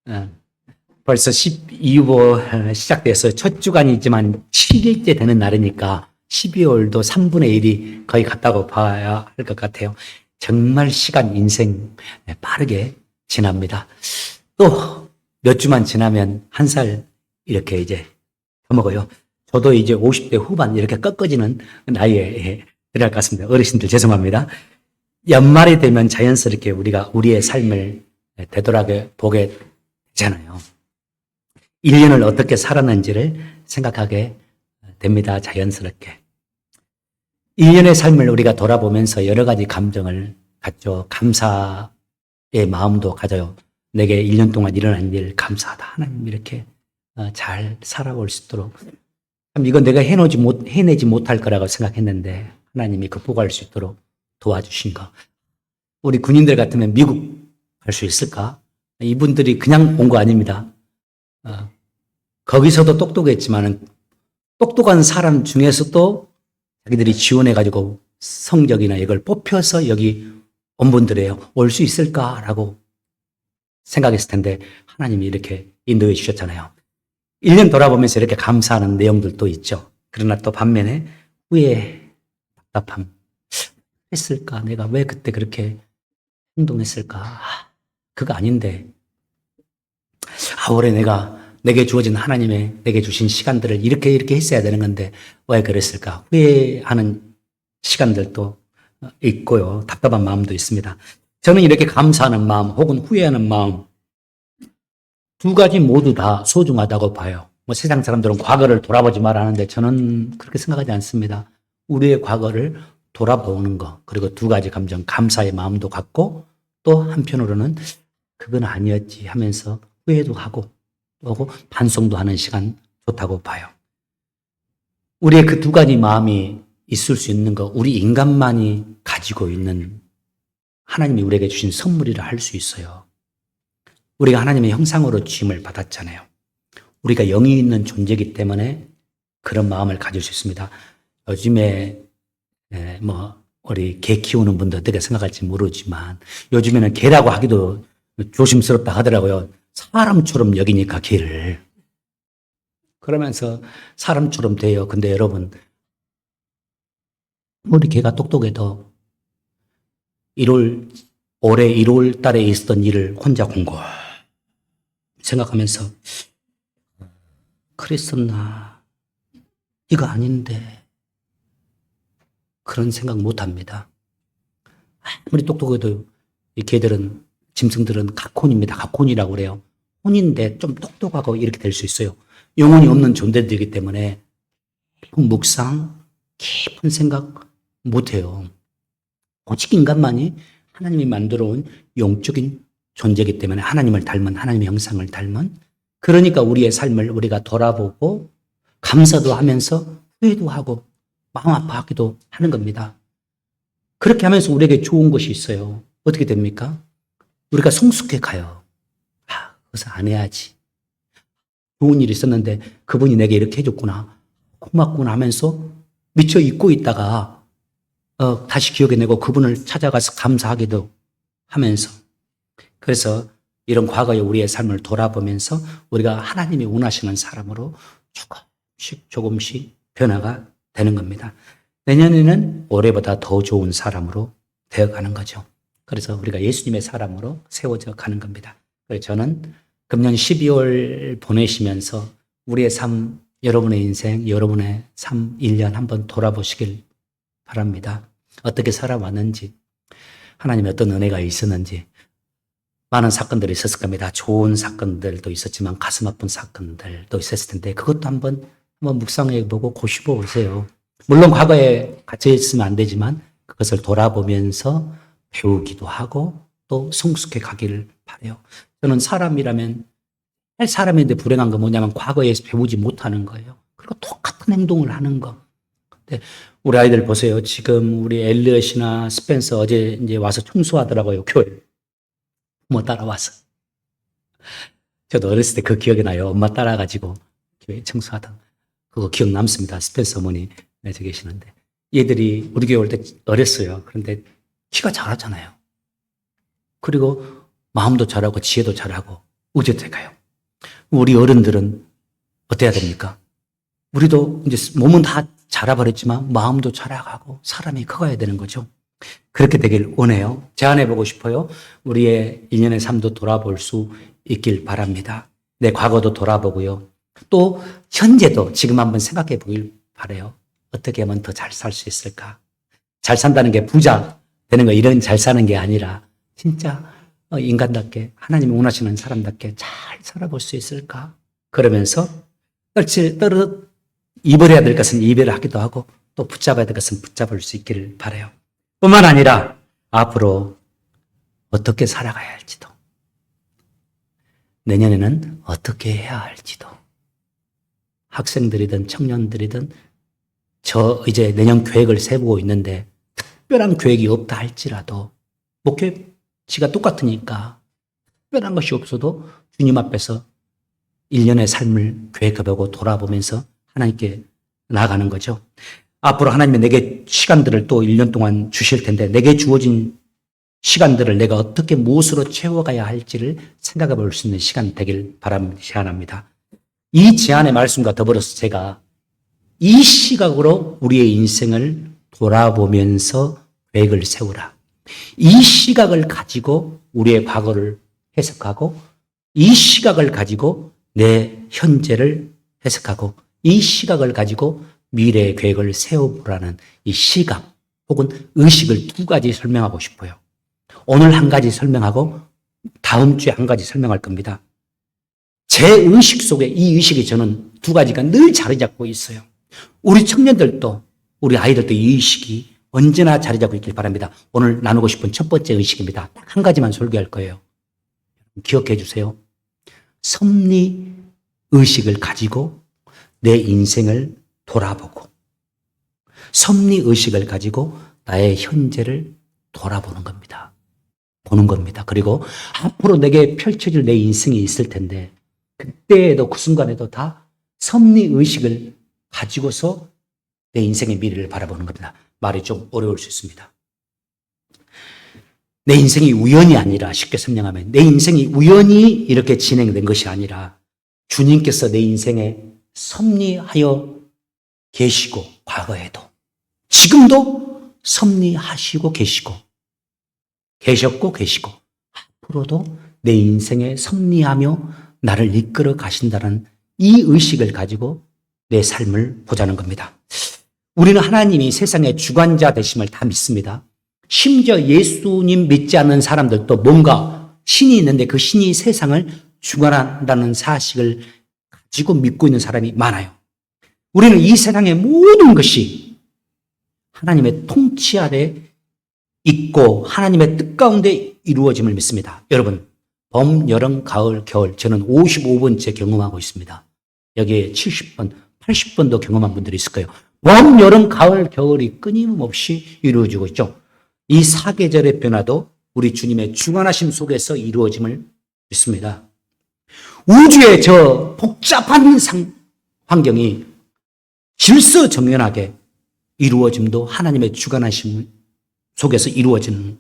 어, 벌써 12월 시작돼서 첫 주간이지만 7일째 되는 날이니까 12월도 3분의 1이 거의 갔다고 봐야 할 것 같아요. 정말 시간, 인생 빠르게 지납니다. 또 몇 주만 지나면 한 살 이렇게 이제 넘어가요. 저도 이제 50대 후반 이렇게 꺾어지는 나이에 들어갈 것 같습니다. 어르신들 죄송합니다. 연말이 되면 자연스럽게 우리가 우리의 삶을 되돌아보게 되잖아요. 1년을 어떻게 살았는지를 생각하게 됩니다. 자연스럽게. 1년의 삶을 우리가 돌아보면서 여러 가지 감정을 갖죠. 감사의 마음도 가져요. 내게 1년 동안 일어난 일 감사하다. 하나님 이렇게 잘 살아올 수 있도록. 이건 내가 해내지 못할 거라고 생각했는데 하나님이 극복할 수 있도록 도와주신 거. 우리 군인들 같으면 미국 갈 수 있을까? 이분들이 그냥 온 거 아닙니다. 거기서도 똑똑했지만 똑똑한 사람 중에서도 자기들이 지원해가지고 성적이나 이걸 뽑혀서 여기 온 분들이에요. 올 수 있을까라고 생각했을 텐데 하나님이 이렇게 인도해 주셨잖아요. 1년 돌아보면서 이렇게 감사하는 내용들도 있죠. 그러나 또 반면에 후회, 답답함. 했을까? 내가 왜 그때 그렇게 행동했을까? 그거 아닌데. 올해 내게 주어진 하나님의 내게 주신 시간들을 이렇게 했어야 되는 건데 왜 그랬을까? 후회하는 시간들도 있고요. 답답한 마음도 있습니다. 저는 이렇게 감사하는 마음 혹은 후회하는 마음 두 가지 모두 다 소중하다고 봐요. 세상 사람들은 과거를 돌아보지 말라는데 저는 그렇게 생각하지 않습니다. 우리의 과거를 돌아보는 거, 그리고 두 가지 감정, 감사의 마음도 갖고 또 한편으로는 그건 아니었지 하면서 후회도 하고 반성도 하는 시간 좋다고 봐요. 우리의 그 두 가지 마음이 있을 수 있는 거, 우리 인간만이 가지고 있는 하나님이 우리에게 주신 선물이라 할 수 있어요. 우리가 하나님의 형상으로 지음을 받았잖아요. 우리가 영이 있는 존재이기 때문에 그런 마음을 가질 수 있습니다. 요즘에 우리 개 키우는 분들 어떻게 생각할지 모르지만 요즘에는 개라고 하기도 조심스럽다 하더라고요. 사람처럼 여기니까 개를. 그러면서 사람처럼 돼요. 근데 여러분, 우리 개가 똑똑해도 올해 1월 달에 있었던 일을 혼자 공고 생각하면서 그랬었나? 이거 아닌데. 그런 생각 못 합니다. 아무리 똑똑해도 이 개들은, 짐승들은 각혼입니다. 각혼이라고 그래요. 혼인데 좀 똑똑하고 이렇게 될 수 있어요. 영혼이 없는 존재들이기 때문에 깊은 묵상, 깊은 생각 못 해요. 오직 인간만이 하나님이 만들어 온 영적인 존재이기 때문에 하나님을 닮은, 하나님의 형상을 닮은, 그러니까 우리의 삶을 우리가 돌아보고 감사도 하면서 후회도 하고 마음 아파하기도 하는 겁니다. 그렇게 하면서 우리에게 좋은 것이 있어요. 어떻게 됩니까? 우리가 성숙해 가요. 그것을 안 해야지. 좋은 일이 있었는데 그분이 내게 이렇게 해줬구나. 고맙구나 하면서 미처 잊고 있다가 다시 기억해내고 그분을 찾아가서 감사하기도 하면서, 그래서 이런 과거의 우리의 삶을 돌아보면서 우리가 하나님이 원하시는 사람으로 조금씩 변화가 되는 겁니다. 내년에는 올해보다 더 좋은 사람으로 되어가는 거죠. 그래서 우리가 예수님의 사람으로 세워져 가는 겁니다. 그래서 저는 금년 12월 보내시면서 우리의 삶, 여러분의 인생, 여러분의 삶 1년 한번 돌아보시길 바랍니다. 어떻게 살아왔는지, 하나님의 어떤 은혜가 있었는지. 많은 사건들이 있었을 겁니다. 좋은 사건들도 있었지만 가슴 아픈 사건들도 있었을 텐데 그것도 한번 묵상해보고 고심해보세요. 물론 과거에 갇혀 있으면 안 되지만 그것을 돌아보면서 배우기도 하고 또 성숙해 가기를 바라요. 저는 사람인데 불행한 건 뭐냐면 과거에서 배우지 못하는 거예요. 그리고 똑같은 행동을 하는 거. 네, 우리 아이들 보세요. 지금 우리 엘리엇이나 스펜서 어제 이제 와서 청소하더라고요, 교회. 부모 따라와서. 저도 어렸을 때 그 기억이 나요. 엄마 따라가지고 교회 청소하던. 그거 기억 남습니다. 스펜서 어머니 저 계시는데. 얘들이 우리 교회 올 때 어렸어요. 그런데 키가 자라잖아요. 그리고 마음도 자라고 지혜도 자라고 어떻게 가요? 우리 어른들은 어때야 됩니까? 우리도 이제 몸은 다 자라버렸지만 마음도 자라가고 사람이 커가야 되는 거죠. 그렇게 되길 원해요. 제안해보고 싶어요. 우리의 일년의 삶도 돌아볼 수 있길 바랍니다. 내 과거도 돌아보고요. 또 현재도 지금 한번 생각해 보길 바라요. 어떻게 하면 더 잘 살 수 있을까? 잘 산다는 게 부자 되는 거 이런 잘 사는 게 아니라 진짜 인간답게 하나님이 원하시는 사람답게 잘 살아볼 수 있을까? 그러면서 잊어야 될 것은 이별하기도 하고 또 붙잡아야 될 것은 붙잡을 수 있기를 바라요. 뿐만 아니라 앞으로 어떻게 살아가야 할지도, 내년에는 어떻게 해야 할지도, 학생들이든 청년들이든 저 이제 내년 계획을 세우고 있는데 특별한 계획이 없다 할지라도 목표치가 똑같으니까 특별한 것이 없어도 주님 앞에서 1년의 삶을 계획해보고 돌아보면서 하나님께 나아가는 거죠. 앞으로 하나님이 내게 시간들을 또 1년 동안 주실 텐데 내게 주어진 시간들을 내가 어떻게 무엇으로 채워가야 할지를 생각해 볼 수 있는 시간 되길 제안합니다. 이 제안의 말씀과 더불어서 제가 이 시각으로 우리의 인생을 돌아보면서 계획을 세우라. 이 시각을 가지고 우리의 과거를 해석하고 이 시각을 가지고 내 현재를 해석하고 이 시각을 가지고 미래의 계획을 세워보라는 이 시각 혹은 의식을 두 가지 설명하고 싶어요. 오늘 한 가지 설명하고 다음 주에 한 가지 설명할 겁니다. 제 의식 속에 이 의식이 저는 두 가지가 늘 자리 잡고 있어요. 우리 청년들도 우리 아이들도 이 의식이 언제나 자리 잡고 있길 바랍니다. 오늘 나누고 싶은 첫 번째 의식입니다. 딱 한 가지만 설교할 거예요. 기억해 주세요. 섭리 의식을 가지고 내 인생을 돌아보고 섭리 의식을 가지고 나의 현재를 돌아보는 겁니다. 보는 겁니다. 그리고 앞으로 내게 펼쳐질 내 인생이 있을 텐데 그때에도 그 순간에도 다 섭리 의식을 가지고서 내 인생의 미래를 바라보는 겁니다. 말이 좀 어려울 수 있습니다. 내 인생이 우연이 아니라 쉽게 설명하면 내 인생이 우연히 이렇게 진행된 것이 아니라 주님께서 내 인생에 섭리하여 계시고 과거에도 지금도 섭리하시고 계셨고 계시고 앞으로도 내 인생에 섭리하며 나를 이끌어 가신다는 이 의식을 가지고 내 삶을 보자는 겁니다. 우리는 하나님이 세상의 주관자 되심을 다 믿습니다. 심지어 예수님 믿지 않는 사람들도 뭔가 신이 있는데 그 신이 세상을 주관한다는 사실을 가지고 믿고 있는 사람이 많아요. 우리는 이 세상의 모든 것이 하나님의 통치 아래 있고 하나님의 뜻 가운데 이루어짐을 믿습니다. 여러분, 봄, 여름, 가을, 겨울 저는 55번째 경험하고 있습니다. 여기에 70번, 80번도 경험한 분들이 있을 거예요. 봄, 여름, 가을, 겨울이 끊임없이 이루어지고 있죠. 이 사계절의 변화도 우리 주님의 주관하심 속에서 이루어짐을 믿습니다. 우주의 저 복잡한 환경이 질서정연하게 이루어짐도 하나님의 주관하심 속에서 이루어지는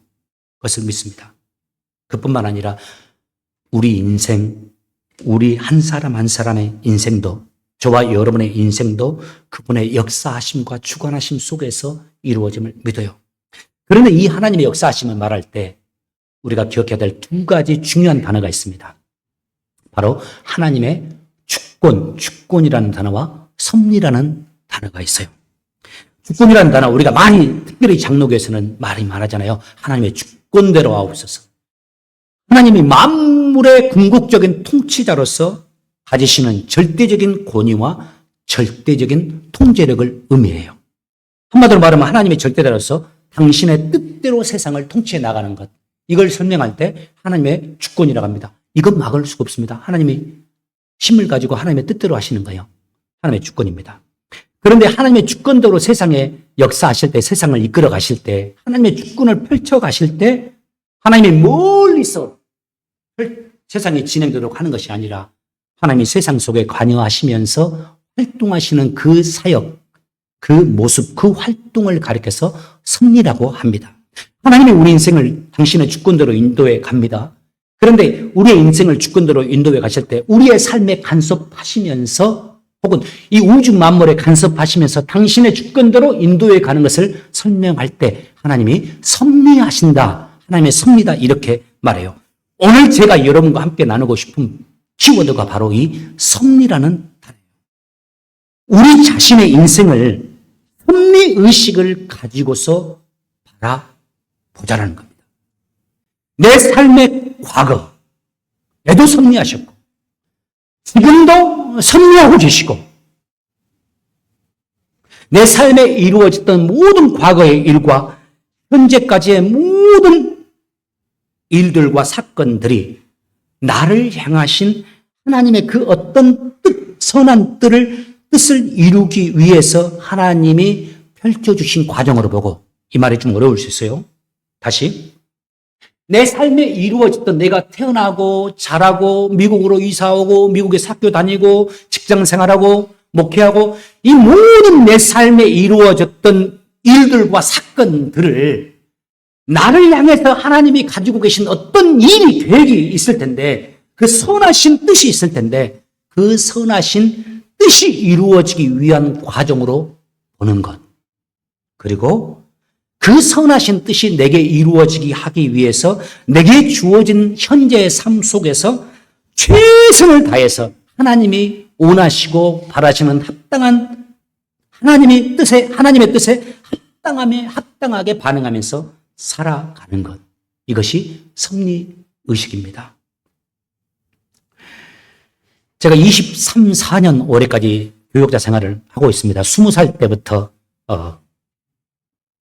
것을 믿습니다. 그뿐만 아니라 우리 인생, 우리 한 사람 한 사람의 인생도 저와 여러분의 인생도 그분의 역사하심과 주관하심 속에서 이루어짐을 믿어요. 그런데 이 하나님의 역사하심을 말할 때 우리가 기억해야 될 두 가지 중요한 단어가 있습니다. 바로 하나님의 주권이라는 단어와 섭리라는 단어가 있어요. 주권이라는 단어 우리가 많이 특별히 장로교에서는 말이 많아잖아요. 하나님의 주권대로 하옵소서. 하나님이 만물의 궁극적인 통치자로서 가지시는 절대적인 권위와 절대적인 통제력을 의미해요. 한마디로 말하면 하나님의 절대자로서 당신의 뜻대로 세상을 통치해 나가는 것. 이걸 설명할 때 하나님의 주권이라고 합니다. 이건 막을 수가 없습니다. 하나님이 힘을 가지고 하나님의 뜻대로 하시는 거예요. 하나님의 주권입니다. 그런데 하나님의 주권대로 세상에 역사하실 때, 세상을 이끌어 가실 때, 하나님의 주권을 펼쳐 가실 때 하나님이 멀리서 세상이 진행되도록 하는 것이 아니라 하나님이 세상 속에 관여하시면서 활동하시는 그 사역, 그 모습, 그 활동을 가리켜서 섭리라고 합니다. 하나님이 우리 인생을 당신의 주권대로 인도해 갑니다. 그런데 우리의 인생을 주권대로 인도해 가실 때 우리의 삶에 간섭하시면서 혹은 이 우주 만물에 간섭하시면서 당신의 주권대로 인도해 가는 것을 설명할 때 하나님이 섭리하신다. 하나님의 섭리다. 이렇게 말해요. 오늘 제가 여러분과 함께 나누고 싶은 키워드가 바로 이 섭리라는 단어예요. 우리 자신의 인생을 섭리의식을 가지고서 바라보자라는 겁니다. 내 삶의 과거, 에도 섭리하셨고, 지금도 섭리하고 계시고, 내 삶에 이루어졌던 모든 과거의 일과 현재까지의 모든 일들과 사건들이 나를 향하신 하나님의 그 어떤 선한 뜻을 이루기 위해서 하나님이 펼쳐주신 과정으로 보고, 이 말이 좀 어려울 수 있어요. 다시. 내 삶에 이루어졌던 내가 태어나고 자라고 미국으로 이사오고 미국에서 학교 다니고 직장 생활하고 목회하고 이 모든 내 삶에 이루어졌던 일들과 사건들을 나를 향해서 하나님이 가지고 계신 어떤 일이 계획이 있을 텐데 그 선하신 뜻이 있을 텐데 그 선하신 뜻이 이루어지기 위한 과정으로 보는 것. 그리고 그 선하신 뜻이 내게 이루어지기 하기 위해서 내게 주어진 현재의 삶 속에서 최선을 다해서 하나님이 원하시고 바라시는 합당한 하나님의 뜻에 합당하게 반응하면서 살아가는 것. 이것이 섭리의식입니다. 제가 23, 4년 올해까지 교육자 생활을 하고 있습니다. 20살 때부터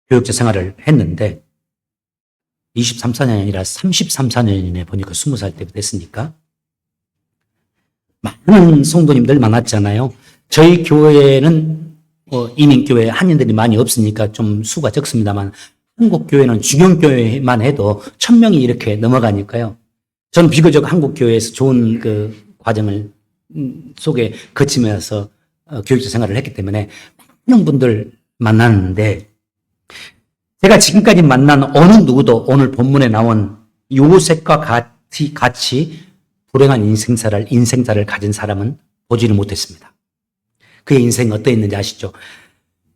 교육자 생활을 했는데 23, 4년이 아니라 33, 4년이네 보니까 20살 때부터 했으니까 많은 성도님들 많았잖아요. 저희 교회는 이민교회 한인들이 많이 없으니까 좀 수가 적습니다만 한국교회는 중형교회만 해도 1000명이 이렇게 넘어가니까요. 저는 비교적 한국교회에서 좋은 그 과정을 속에 거치면서 교육자 생활을 했기 때문에 많은 분들 만났는데 제가 지금까지 만난 어느 누구도 오늘 본문에 나온 요셉과 같이 불행한 인생사를 가진 사람은 보지를 못했습니다. 그의 인생이 어떠했는지 아시죠?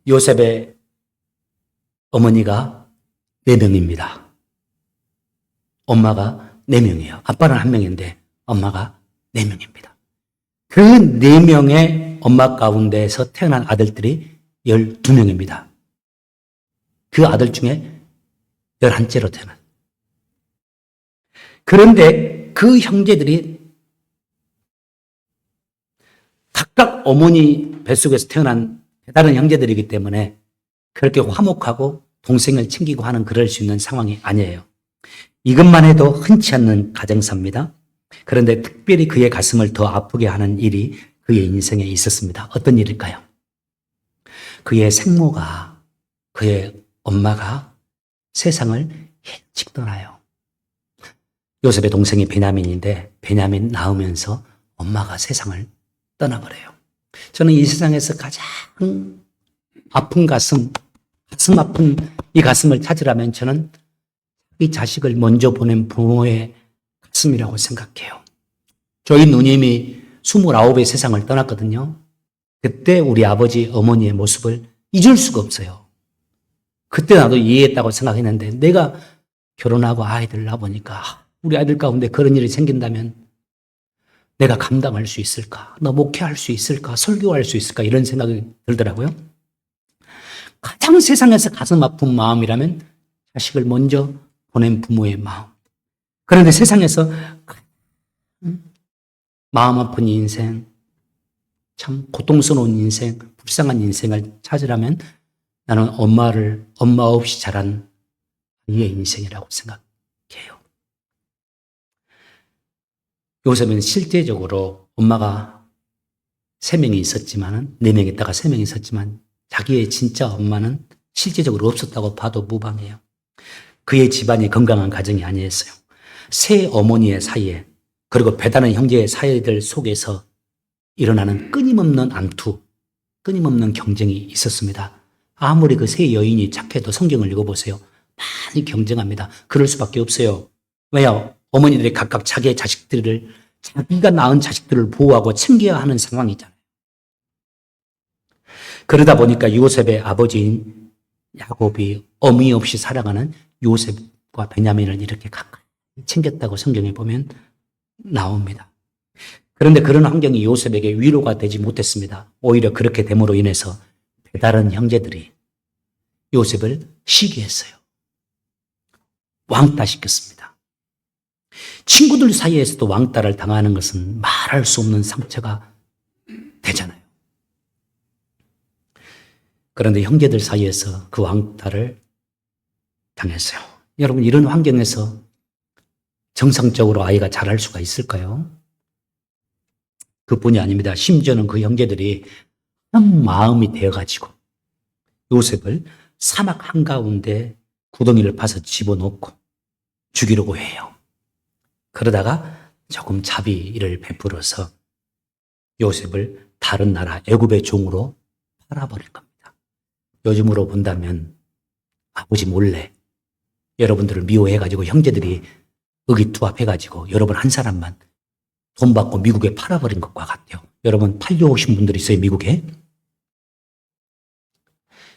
요셉의 어머니가 4명입니다. 엄마가 4명이에요. 아빠는 1명인데 엄마가 4명입니다. 그 4명의 엄마 가운데에서 태어난 아들들이 12명입니다. 그 아들 중에 11째로 태어난. 그런데 그 형제들이 각각 어머니 뱃속에서 태어난 다른 형제들이기 때문에 그렇게 화목하고 동생을 챙기고 하는 그럴 수 있는 상황이 아니에요. 이것만 해도 흔치 않는 가정사입니다. 그런데 특별히 그의 가슴을 더 아프게 하는 일이 그의 인생에 있었습니다. 어떤 일일까요? 그의 생모가, 그의 엄마가 세상을 일찍 떠나요. 요셉의 동생이 베냐민인데 베냐민 낳으면서 엄마가 세상을 떠나버려요. 저는 이 세상에서 가장 아픈 가슴 아픈 이 가슴을 찾으라면 저는 이 자식을 먼저 보낸 부모의 가슴이라고 생각해요. 저희 누님이 29에 세상을 떠났거든요. 그때 우리 아버지, 어머니의 모습을 잊을 수가 없어요. 그때 나도 이해했다고 생각했는데 내가 결혼하고 아이들 낳아보니까 우리 아이들 가운데 그런 일이 생긴다면 내가 감당할 수 있을까? 너 목회할 수 있을까? 설교할 수 있을까? 이런 생각이 들더라고요. 가장 세상에서 가슴 아픈 마음이라면 자식을 먼저 보낸 부모의 마음. 그런데 세상에서 마음 아픈 인생, 참 고통스러운 인생, 불쌍한 인생을 찾으라면 나는 엄마 없이 자란 아이의 인생이라고 생각해요. 요셉은 실제적으로 엄마가 3명이 있었지만, 4명 있다가 3명이 있었지만, 자기의 진짜 엄마는 실제적으로 없었다고 봐도 무방해요. 그의 집안이 건강한 가정이 아니었어요. 세 어머니의 사이에, 그리고 배다른 형제의 사이들 속에서 일어나는 끊임없는 암투, 끊임없는 경쟁이 있었습니다. 아무리 그 세 여인이 착해도 성경을 읽어보세요. 많이 경쟁합니다. 그럴 수밖에 없어요. 왜요? 어머니들이 각각 자기의 자식들을, 자기가 낳은 자식들을 보호하고 챙겨야 하는 상황이잖아요. 그러다 보니까 요셉의 아버지인 야곱이 어미 없이 살아가는 요셉과 베냐민을 이렇게 가까이 챙겼다고 성경에 보면 나옵니다. 그런데 그런 환경이 요셉에게 위로가 되지 못했습니다. 오히려 그렇게 됨으로 인해서 배다른 형제들이 요셉을 시기했어요. 왕따시켰습니다. 친구들 사이에서도 왕따를 당하는 것은 말할 수 없는 상처가 되잖아요. 그런데 형제들 사이에서 그 왕따를 당했어요. 여러분, 이런 환경에서 정상적으로 아이가 자랄 수가 있을까요? 그뿐이 아닙니다. 심지어는 그 형제들이 한 마음이 되어가지고 요셉을 사막 한가운데 구덩이를 파서 집어넣고 죽이려고 해요. 그러다가 조금 자비를 베풀어서 요셉을 다른 나라 애굽의 종으로 팔아버릴 겁니다. 요즘으로 본다면 아버지 몰래 여러분들을 미워해가지고 형제들이 의기투합해가지고 여러분 한 사람만 돈 받고 미국에 팔아버린 것과 같아요. 여러분 팔려오신 분들이 있어요, 미국에.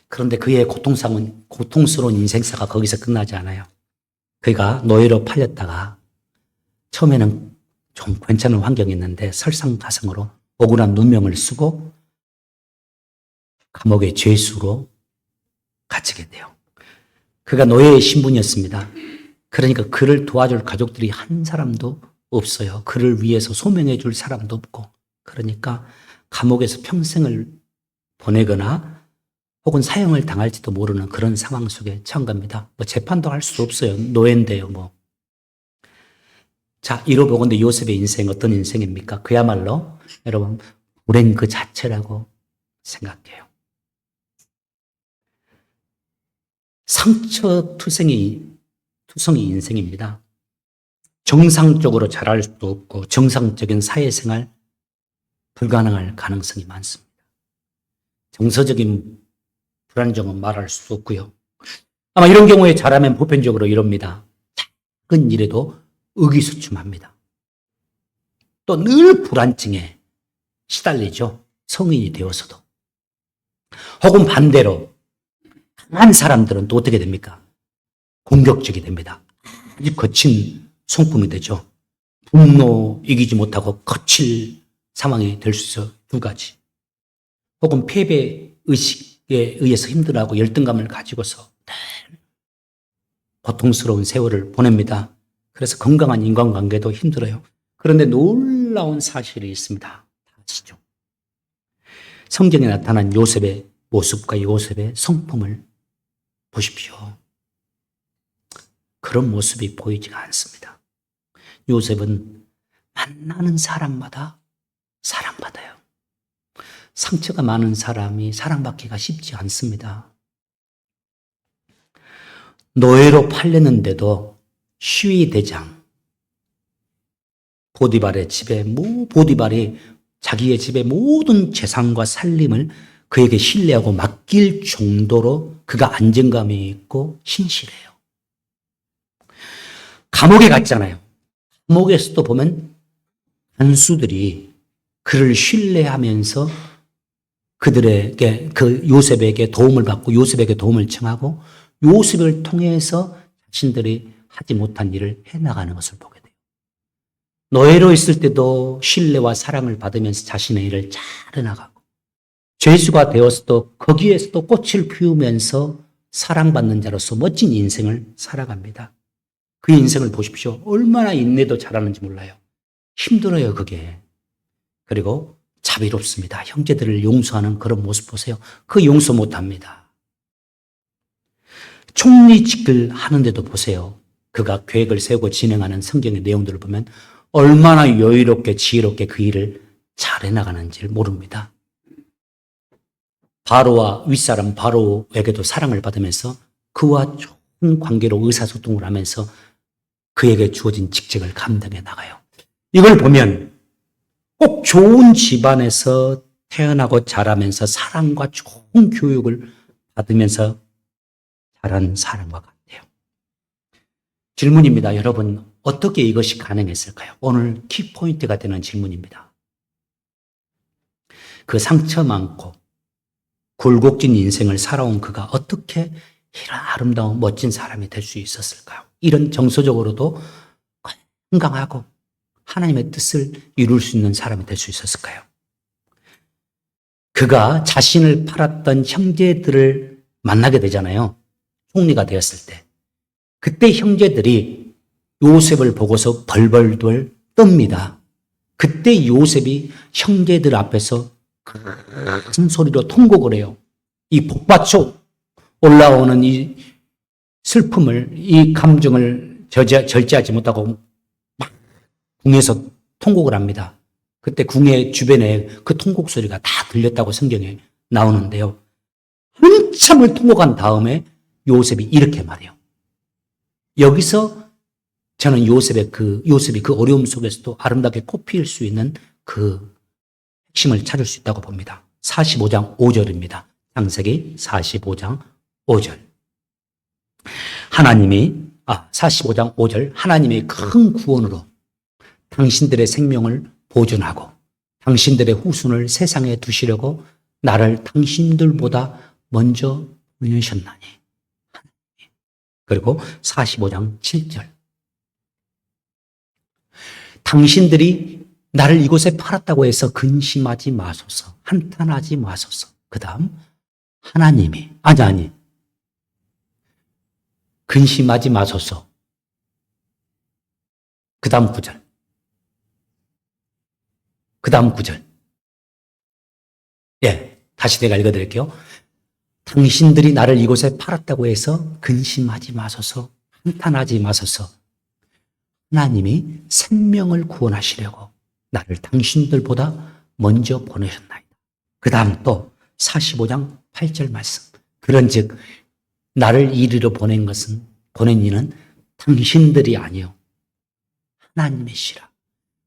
그런데 그의 고통스러운 인생사가 거기서 끝나지 않아요. 그가 노예로 팔렸다가 처음에는 좀 괜찮은 환경이었는데 설상가상으로 억울한 누명을 쓰고 감옥의 죄수로 갇히게 돼요. 그가 노예의 신분이었습니다. 그러니까 그를 도와줄 가족들이 한 사람도 없어요. 그를 위해서 소명해 줄 사람도 없고, 그러니까 감옥에서 평생을 보내거나 혹은 사형을 당할지도 모르는 그런 상황 속에 처한 겁니다. 뭐 재판도 할 수 없어요. 노예인데요, 뭐. 자, 이로 보건대 요셉의 인생 어떤 인생입니까? 그야말로 여러분 불행 그 자체라고 생각해요. 상처투성이 인생입니다. 정상적으로 자랄 수도 없고 정상적인 사회생활 불가능할 가능성이 많습니다. 정서적인 불안정은 말할 수 없고요. 아마 이런 경우에 자라면 보편적으로 이럽니다. 작은 일에도 의기소침합니다. 또 늘 불안증에 시달리죠. 성인이 되어서도. 혹은 반대로 강한 사람들은 또 어떻게 됩니까? 공격적이 됩니다. 아주 거친 성품이 되죠. 분노 이기지 못하고 거칠 상황이 될 수 있어. 두 가지. 혹은 패배 의식에 의해서 힘들어하고 열등감을 가지고서 고통스러운 세월을 보냅니다. 그래서 건강한 인간관계도 힘들어요. 그런데 놀라운 사실이 있습니다. 다 아시죠? 성경에 나타난 요셉의 모습과 요셉의 성품을 보십시오. 그런 모습이 보이지가 않습니다. 요셉은 만나는 사람마다 사랑받아요. 상처가 많은 사람이 사랑받기가 쉽지 않습니다. 노예로 팔렸는데도 시위 대장 보디발의 집에 보디발이 자기의 집의 모든 재산과 살림을 그에게 신뢰하고 맡길 정도로 그가 안정감이 있고 신실해요. 감옥에 갔잖아요. 감옥에서도 보면 간수들이 그를 신뢰하면서 그들에게 그 요셉에게 도움을 받고 요셉에게 도움을 청하고 요셉을 통해서 자신들이 하지 못한 일을 해나가는 것을 보게 돼요. 노예로 있을 때도 신뢰와 사랑을 받으면서 자신의 일을 잘 해나가고 죄수가 되어서도 거기에서도 꽃을 피우면서 사랑받는 자로서 멋진 인생을 살아갑니다. 그 인생을 보십시오. 얼마나 인내도 잘하는지 몰라요. 힘들어요, 그게. 그리고 자비롭습니다. 형제들을 용서하는 그런 모습 보세요. 그 용서 못합니다. 총리직을 하는데도 보세요. 그가 계획을 세우고 진행하는 성경의 내용들을 보면 얼마나 여유롭게 지혜롭게 그 일을 잘 해나가는지를 모릅니다. 바로와 윗사람 바로에게도 사랑을 받으면서 그와 좋은 관계로 의사소통을 하면서 그에게 주어진 직책을 감당해 나가요. 이걸 보면 꼭 좋은 집안에서 태어나고 자라면서 사랑과 좋은 교육을 받으면서 자란 사람과 같아요. 질문입니다. 여러분, 어떻게 이것이 가능했을까요? 오늘 키포인트가 되는 질문입니다. 그 상처 많고 굴곡진 인생을 살아온 그가 어떻게 이런 아름다운 멋진 사람이 될 수 있었을까요? 이런 정서적으로도 건강하고 하나님의 뜻을 이룰 수 있는 사람이 될 수 있었을까요? 그가 자신을 팔았던 형제들을 만나게 되잖아요. 총리가 되었을 때. 그때 형제들이 요셉을 보고서 벌벌벌 떱니다. 그때 요셉이 형제들 앞에서 큰 소리로 통곡을 해요. 이 복받쳐 올라오는 이 슬픔을, 이 감정을 절제하지 못하고 막 궁에서 통곡을 합니다. 그때 궁의 주변에 그 통곡 소리가 다 들렸다고 성경에 나오는데요. 한참을 통곡한 다음에 요셉이 이렇게 말해요. 여기서 저는 요셉이 그 어려움 속에서도 아름답게 꽃피울 수 있는 그 핵심을 찾을 수 있다고 봅니다. 45장 5절입니다. 창세기 45장 5절. 45장 5절. 하나님의 큰 구원으로 당신들의 생명을 보존하고 당신들의 후손을 세상에 두시려고 나를 당신들보다 먼저 보내셨나니. 그리고 45장 7절. 당신들이 나를 이곳에 팔았다고 해서 근심하지 마소서. 한탄하지 마소서. 그 다음 하나님이 근심하지 마소서. 그 다음 9절. 다시 내가 읽어드릴게요. 당신들이 나를 이곳에 팔았다고 해서 근심하지 마소서. 한탄하지 마소서. 하나님이 생명을 구원하시려고 나를 당신들보다 먼저 보내셨나이다. 그 다음 또 45장 8절 말씀. 그런즉 나를 이리로 보낸 이는 당신들이 아니요 하나님이시라.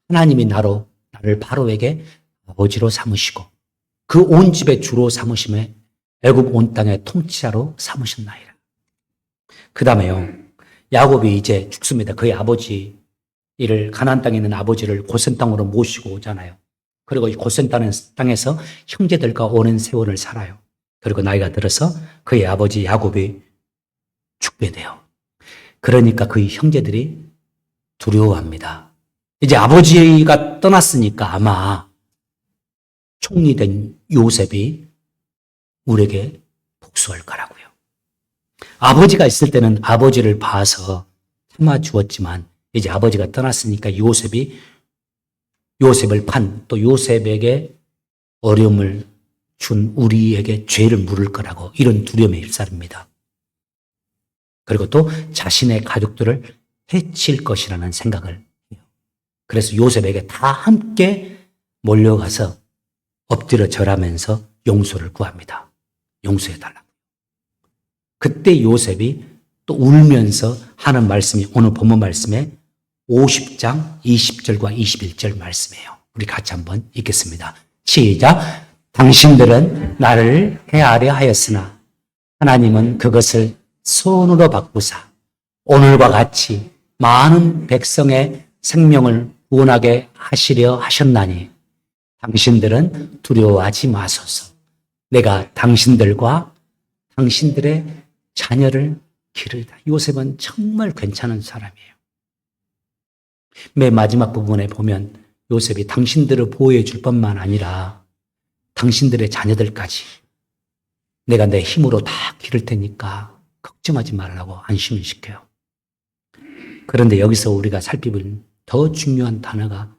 하나님이 나를 바로에게 아버지로 삼으시고 그 온 집의 주로 삼으심에 애굽 온 땅의 통치자로 삼으셨나이다. 그 다음에요. 야곱이 이제 죽습니다. 그의 가나안 땅에 있는 아버지를 고센 땅으로 모시고 오잖아요. 그리고 이 고센 땅에서 형제들과 오랜 세월을 살아요. 그리고 나이가 들어서 그의 아버지 야곱이 죽게 돼요. 그러니까 그의 형제들이 두려워합니다. 이제 아버지가 떠났으니까 아마 총리된 요셉이 우리에게 복수할 거라고요. 아버지가 있을 때는 아버지를 봐서 참아주었지만 이제 아버지가 떠났으니까 요셉을 판 또 요셉에게 어려움을 준 우리에게 죄를 물을 거라고 이런 두려움에 휩싸립니다. 그리고 또 자신의 가족들을 해칠 것이라는 생각을 해요. 그래서 요셉에게 다 함께 몰려가서 엎드려 절하면서 용서를 구합니다. 용서해달라고. 그때 요셉이 또 울면서 하는 말씀이 오늘 본문 말씀에 50장 20절과 21절 말씀이에요. 우리 같이 한번 읽겠습니다. 시작. 당신들은 나를 해하려 하였으나 하나님은 그것을 손으로 바꾸사 오늘과 같이 많은 백성의 생명을 구원하게 하시려 하셨나니 당신들은 두려워하지 마소서. 내가 당신들과 당신들의 자녀를 기르리다. 요셉은 정말 괜찮은 사람이에요. 맨 마지막 부분에 보면 요셉이 당신들을 보호해 줄 뿐만 아니라 당신들의 자녀들까지 내가 내 힘으로 다 기를 테니까 걱정하지 말라고 안심을 시켜요. 그런데 여기서 우리가 살펴볼 더 중요한 단어가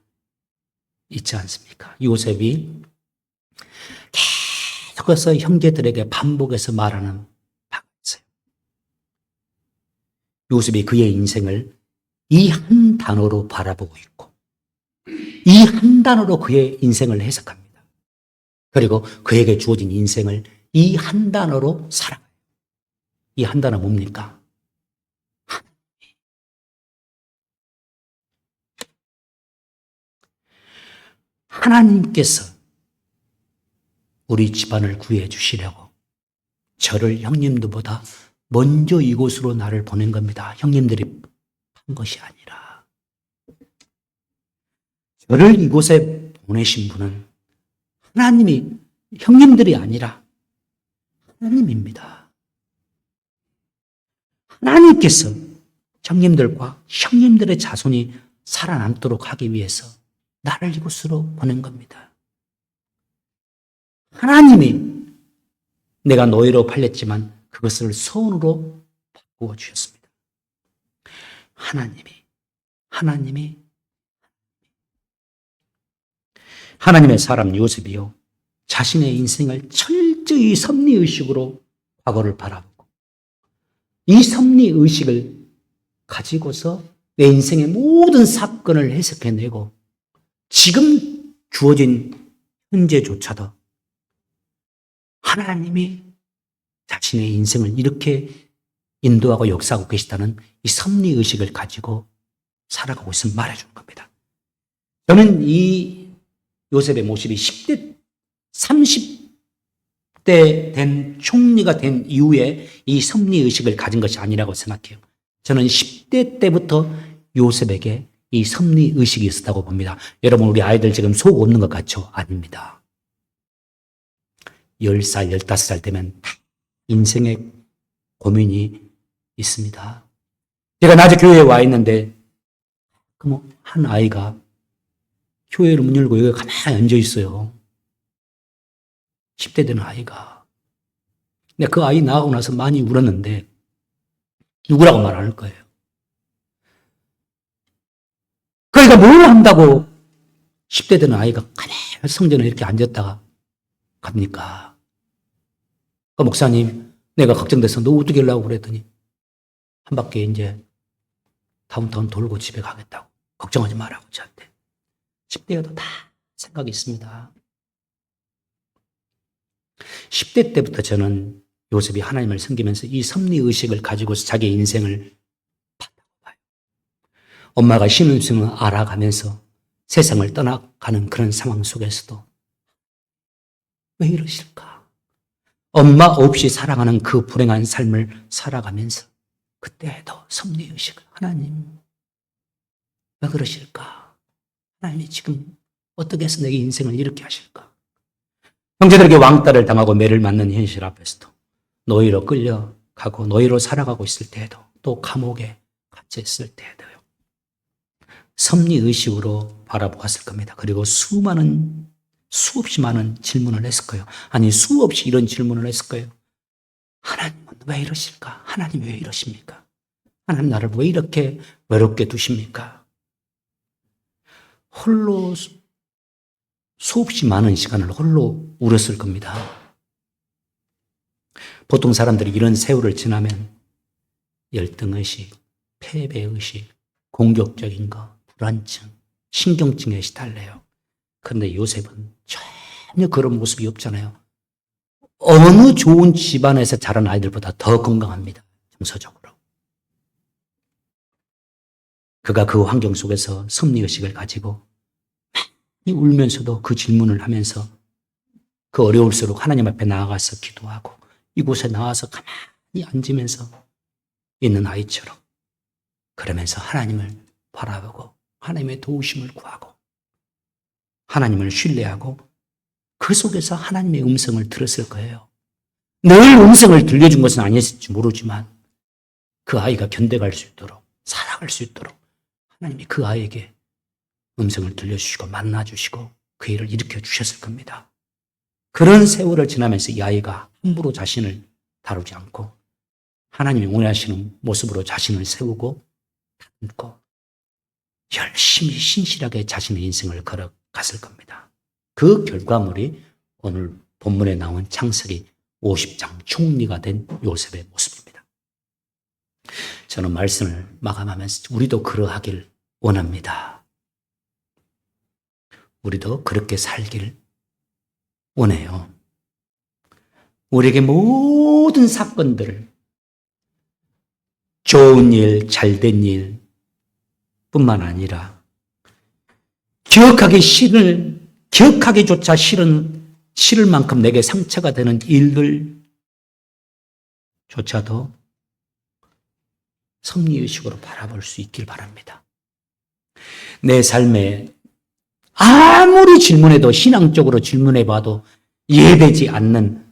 있지 않습니까? 요셉이 계속해서 형제들에게 반복해서 말하는 바가 있어요. 요셉이 그의 인생을 이 한 단어로 바라보고 있고 이 한 단어로 그의 인생을 해석합니다. 그리고 그에게 주어진 인생을 이 한 단어로 살아가요. 이 한 단어 뭡니까? 하나님께서 우리 집안을 구해 주시려고 저를 형님들보다 먼저 이곳으로 나를 보낸 겁니다. 형님들이 한 것이 아니라 저를 이곳에 보내신 분은 하나님이, 형님들이 아니라 하나님입니다. 하나님께서 형님들과 형님들의 자손이 살아남도록 하기 위해서 나를 이곳으로 보낸 겁니다. 하나님이 내가 노예로 팔렸지만 그것을 소원으로 바꾸어 주셨습니다. 하나님의 사람 요셉이요, 자신의 인생을 철저히 섭리의식으로 과거를 바라보고 이 섭리의식을 가지고서 내 인생의 모든 사건을 해석해내고 지금 주어진 현재조차도 하나님이 자신의 인생을 이렇게 인도하고 역사하고 계시다는 이 섭리의식을 가지고 살아가고 있음을 말해주는 겁니다. 저는 이 요셉의 모습이 10대, 30대 된 총리가 된 이후에 이 섭리의식을 가진 것이 아니라고 생각해요. 저는 10대 때부터 요셉에게 이 섭리의식이 있었다고 봅니다. 여러분, 우리 아이들 지금 속 없는 것 같죠? 아닙니다. 10살, 15살 되면 인생의 고민이 있습니다. 제가 낮에 교회에 와 있는데 한 아이가 교회를 문 열고 여기 가만히 앉아 있어요. 10대 되는 아이가. 근데 그 아이 나가고 나서 많이 울었는데 누구라고 말 안 할 거예요. 그러니까 뭘 한다고 10대 되는 아이가 가만히 성전에 이렇게 앉았다가 갑니까? 목사님, 내가 걱정돼서 너 어떻게 하려고 그랬더니 한 바퀴 이제 다운타운 돌고 집에 가겠다고. 걱정하지 말라고 저한테. 10대여도 다 생각이 있습니다. 10대 때부터 저는 요셉이 하나님을 섬기면서 이 섭리의식을 가지고서 자기 인생을 봤다고 봐요. 엄마가 신음승을 알아가면서 세상을 떠나가는 그런 상황 속에서도 왜 이러실까? 엄마 없이 살아가는 그 불행한 삶을 살아가면서 그때도 섭리의식을, 하나님 왜 그러실까? 하나님이 지금 어떻게 해서 내게 인생을 이렇게 하실까? 형제들에게 왕따를 당하고 매를 맞는 현실 앞에서도 노예로 끌려가고 노예로 살아가고 있을 때에도 또 감옥에 갇혀 있을 때에도요. 섭리의식으로 바라보았을 겁니다. 그리고 수없이 많은 질문을 했을 거예요. 아니, 수없이 이런 질문을 했을 거예요. 하나님은 왜 이러실까? 하나님 왜 이러십니까? 하나님 나를 왜 이렇게 외롭게 두십니까? 홀로 수없이 많은 시간을 홀로 울었을 겁니다. 보통 사람들이 이런 세월을 지나면 열등의식, 패배의식, 공격적인 거, 불안증, 신경증에 시달려요. 그런데 요셉은 전혀 그런 모습이 없잖아요. 어느 좋은 집안에서 자란 아이들보다 더 건강합니다. 정서적으로. 그가 그 환경 속에서 섭리의식을 가지고 많이 울면서도 그 질문을 하면서 그 어려울수록 하나님 앞에 나아가서 기도하고 이곳에 나와서 가만히 앉으면서 있는 아이처럼 그러면서 하나님을 바라보고 하나님의 도우심을 구하고 하나님을 신뢰하고 그 속에서 하나님의 음성을 들었을 거예요. 늘 음성을 들려준 것은 아니었을지 모르지만 그 아이가 견뎌갈 수 있도록 살아갈 수 있도록 하나님이 그 아이에게 음성을 들려주시고 만나주시고 그 일을 일으켜 주셨을 겁니다. 그런 세월을 지나면서 이 아이가 함부로 자신을 다루지 않고 하나님이 원하시는 모습으로 자신을 세우고 다듬고 열심히 신실하게 자신의 인생을 걸어갔을 겁니다. 그 결과물이 오늘 본문에 나온 창세기 50장 총리가 된 요셉의 모습입니다. 저는 말씀을 마감하면서 우리도 그러하길 원합니다. 우리도 그렇게 살길 원해요. 우리에게 모든 사건들을 좋은 일, 잘된 일 뿐만 아니라 기억하기조차 싫을 만큼 내게 상처가 되는 일들조차도 섭리의식으로 바라볼 수 있길 바랍니다. 내 삶에 아무리 질문해도 신앙적으로 질문해봐도 이해되지 않는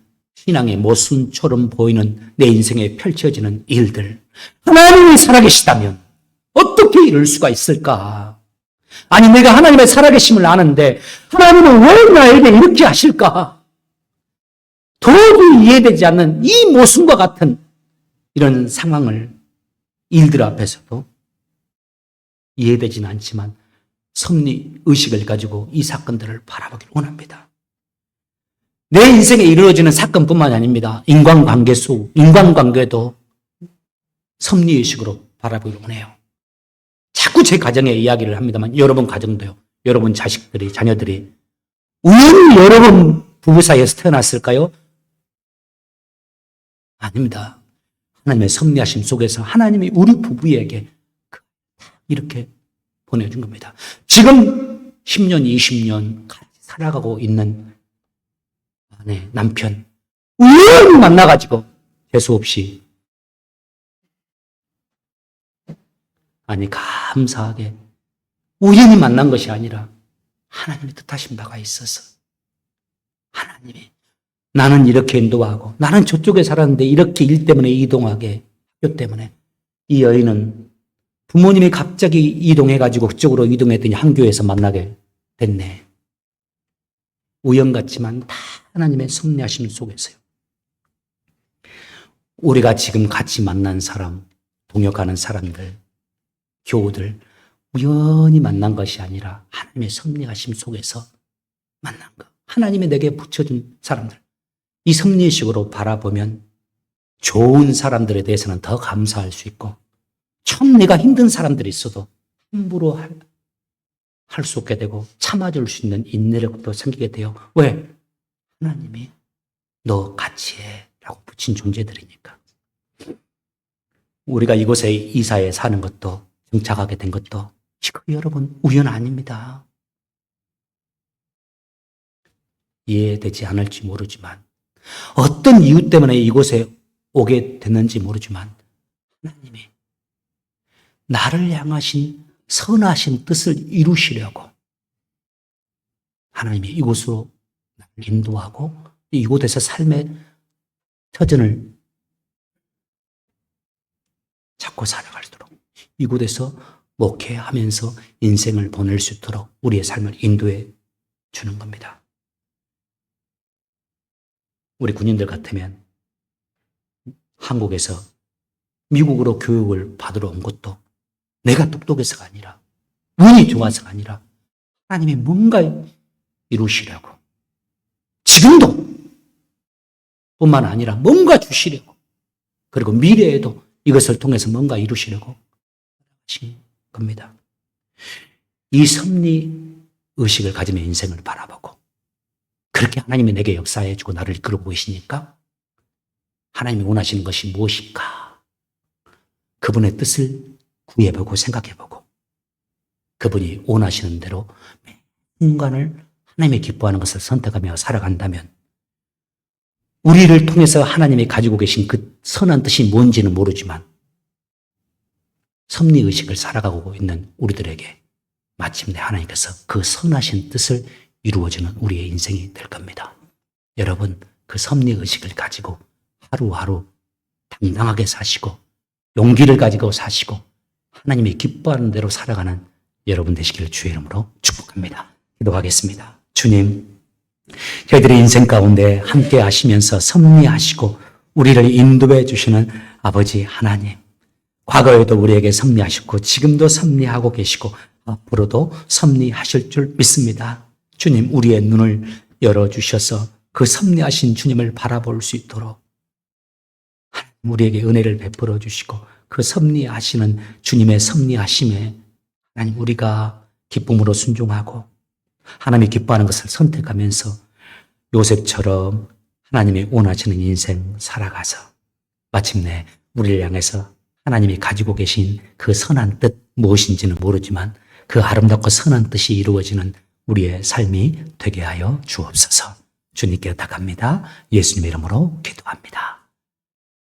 신앙의 모순처럼 보이는 내 인생에 펼쳐지는 일들. 하나님이 살아계시다면 어떻게 이럴 수가 있을까? 아니, 내가 하나님의 살아계심을 아는데 하나님은 왜 나에게 이렇게 하실까? 도저히 이해되지 않는 이 모순과 같은 이런 상황을 일들 앞에서도 이해되지는 않지만 섭리 의식을 가지고 이 사건들을 바라보기를 원합니다. 내 인생에 이루어지는 사건뿐만 아닙니다. 인간관계도 섭리 의식으로 바라보기를 원해요. 자꾸 제 가정의 이야기를 합니다만 여러분 가정도요. 여러분 자식들이, 자녀들이 우연히 여러분 부부 사이에서 태어났을까요? 아닙니다. 하나님의 섭리하심 속에서 하나님이 우리 부부에게 이렇게 보내준 겁니다. 지금 10년, 20년 같이 살아가고 있는 아내, 남편 우연히 만나가지고 재수 없이 아니 감사하게 우연히 만난 것이 아니라 하나님의 뜻하신 바가 있어서 하나님이 나는 이렇게 인도하고 나는 저쪽에 살았는데 이렇게 일 때문에 이동하게 학교 때문에 이 여인은 부모님이 갑자기 이동해가지고 그쪽으로 이동했더니 한 교회에서 만나게 됐네. 우연 같지만 다 하나님의 섭리하심 속에서요. 우리가 지금 같이 만난 사람, 동역하는 사람들, 교우들 우연히 만난 것이 아니라 하나님의 섭리하심 속에서 만난 것. 하나님이 내게 붙여준 사람들. 이 섭리의식으로 바라보면 좋은 사람들에 대해서는 더 감사할 수 있고 참 내가 힘든 사람들이 있어도 함부로 할 수 없게 되고 참아줄 수 있는 인내력도 생기게 돼요. 왜? 하나님이 너 같이 해 라고 붙인 존재들이니까. 우리가 이곳에 이사에 사는 것도 정착하게 된 것도 이거 여러분 우연 아닙니다. 이해되지 않을지 모르지만 어떤 이유 때문에 이곳에 오게 됐는지 모르지만 하나님이 나를 향하신 선하신 뜻을 이루시려고 하나님이 이곳으로 나를 인도하고 이곳에서 삶의 터전을 찾고 살아갈수록 이곳에서 목회하면서 인생을 보낼 수 있도록 우리의 삶을 인도해 주는 겁니다. 우리 군인들 같으면 한국에서 미국으로 교육을 받으러 온 것도 내가 똑똑해서가 아니라 운이 좋아서가 아니라 하나님이 뭔가 이루시려고 지금도 뿐만 아니라 뭔가 주시려고 그리고 미래에도 이것을 통해서 뭔가 이루시려고 하신 겁니다. 이 섭리 의식을 가지며 인생을 바라보고 그렇게 하나님이 내게 역사해 주고 나를 이끌어 계시니까 하나님이 원하시는 것이 무엇일까? 그분의 뜻을 구해보고 생각해보고 그분이 원하시는 대로 매 순간을 하나님이 기뻐하는 것을 선택하며 살아간다면 우리를 통해서 하나님이 가지고 계신 그 선한 뜻이 뭔지는 모르지만 섭리의식을 살아가고 있는 우리들에게 마침내 하나님께서 그 선하신 뜻을 이루어지는 우리의 인생이 될 겁니다. 여러분 그 섭리의식을 가지고 하루하루 당당하게 사시고 용기를 가지고 사시고 하나님이 기뻐하는 대로 살아가는 여러분 되시기를 주의 이름으로 축복합니다. 기도하겠습니다. 주님, 저희들의 인생 가운데 함께 하시면서 섭리하시고 우리를 인도해 주시는 아버지 하나님, 과거에도 우리에게 섭리하셨고 지금도 섭리하고 계시고 앞으로도 섭리하실 줄 믿습니다. 주님, 우리의 눈을 열어주셔서 그 섭리하신 주님을 바라볼 수 있도록 우리에게 은혜를 베풀어 주시고 그 섭리하시는 주님의 섭리하심에 하나님 우리가 기쁨으로 순종하고 하나님이 기뻐하는 것을 선택하면서 요셉처럼 하나님이 원하시는 인생 살아가서 마침내 우리를 향해서 하나님이 가지고 계신 그 선한 뜻 무엇인지는 모르지만 그 아름답고 선한 뜻이 이루어지는 우리의 삶이 되게 하여 주옵소서. 주님께 부탁합니다. 예수님의 이름으로 기도합니다.